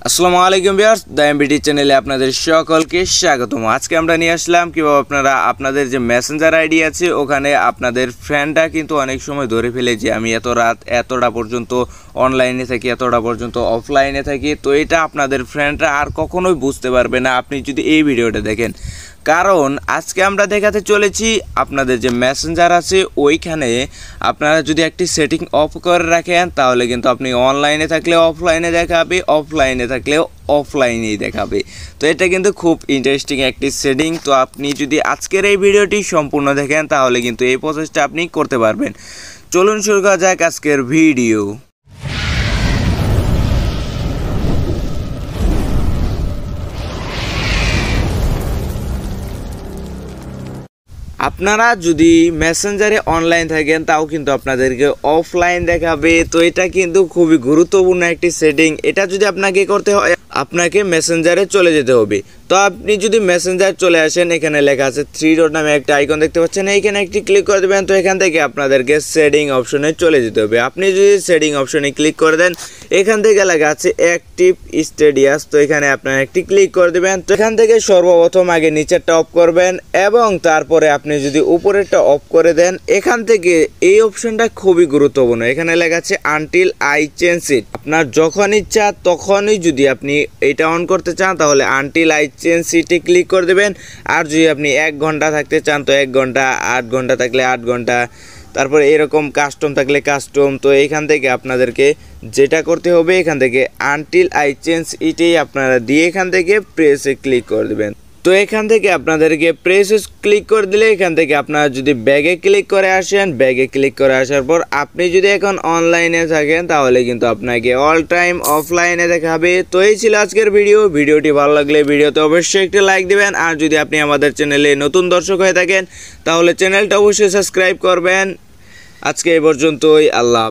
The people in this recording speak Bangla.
আসসালামু আলাইকুম ভিউয়ার্স, দ্য এমবিটি চ্যানেলে আপনাদের সকলকে স্বাগতম। আজকে আমরা নিয়ে আসলাম কিভাবে আপনারা আপনাদের যে মেসেঞ্জার আইডি আছে ওখানে আপনাদের ফ্রেন্ডরা কিন্তু অনেক সময় ধরে ফেলে যে আমি এত রাত এতটা পর্যন্ত অনলাইনে থাকি, এতটা পর্যন্ত অফলাইনে থাকি। তো এটা আপনাদের ফ্রেন্ডরা আর কখনোই বুঝতে পারবে না আপনি যদি এই ভিডিওটা দেখেন। কারণ আজকে আমরা দেখাতে চলেছি আপনাদের যে মেসেঞ্জার আছে ওইখানে আপনারা যদি একটি সেটিং অফ করে রাখেন তাহলে কিন্তু আপনি অনলাইনে থাকলে অফলাইনে দেখাবে, অফলাইনে থাকলেও অফলাইনেই দেখাবে। তো এটা কিন্তু খুব ইন্টারেস্টিং একটি সেটিং। তো আপনি যদি আজকের এই ভিডিওটি সম্পূর্ণ দেখেন তাহলে কিন্তু এই প্রসেসটা আপনি করতে পারবেন। চলুন শুরু করা যাক আজকের ভিডিও। আপনারা যদি মেসেঞ্জারে অনলাইন থাকেন তাও কিন্তু আপনাদেরকে অফলাইন দেখাবে। তো এটা কিন্তু খুবই গুরুত্বপূর্ণ একটি সেটিং। এটা যদি আপনাকে করতে হয় আপনাকে মেসেঞ্জারে চলে যেতে হবে। তো আপনি যদি মেসেঞ্জার চলে আসেন, এখানে লেখা আছে 3 ডট নামে একটা আইকন দেখতে পাচ্ছেন, এইখানে একটি ক্লিক করে দেবেন। তো এখান থেকে আপনাদেরকে সেটিং অপশনে চলে যেতে হবে। আপনি যদি সেটিং অপশনে ক্লিক করে দেন, এখান থেকে লেখা আছে অ্যাক্টিভ স্ট্যাটাস। তো এখানে আপনারা একটি ক্লিক করে দেবেন। তো এখান থেকে সর্বপ্রথম আগে নিচেরটা অফ করবেন এবং তারপরে আপনি যদি উপরেরটা অফ করে দেন, এখান থেকে এই অপশনটা খুবই গুরুত্বপূর্ণ। এখানে লেখা আছে আনটিল আই চেঞ্জ ইট। আপনার যখন ইচ্ছা তখনই যদি আপনি এটা অন করতে চান তাহলে আনটিল আই চেঞ্জ ইটে ক্লিক করে দেবেন। আর যদি আপনি 1 ঘন্টা থাকতে চান তো 1 ঘন্টা, 8 ঘন্টা থাকলে 8 ঘন্টা, তারপরে এরকম কাস্টম থাকলে কাস্টম। তো এখান থেকে আপনাদেরকে যেটা করতে হবে, এখান থেকে আনটিল আই চেঞ্জ ইটেই আপনারা দিয়ে এখান থেকে প্রেসে ক্লিক করে দেবেন। তো এখান থেকে আপনাদেরকে প্রেসে ক্লিক করে দিলে এখান থেকে আপনারা যদি ব্যাগে ক্লিক করে আসেন, ব্যাগে ক্লিক করে আসার পর আপনি যদি এখন অনলাইনে থাকেন তাহলে কিন্তু আপনাকে অল টাইম অফলাইনে দেখাবে। তো এই ছিল আজকের ভিডিওটি ভালো লাগলে ভিডিওতে অবশ্যই একটি লাইক দিবেন। আর যদি আপনি আমাদের চ্যানেলে নতুন দর্শক হয়ে থাকেন তাহলে চ্যানেলটা অবশ্যই সাবস্ক্রাইব করবেন। আজকে এই পর্যন্তই, আল্লাহ।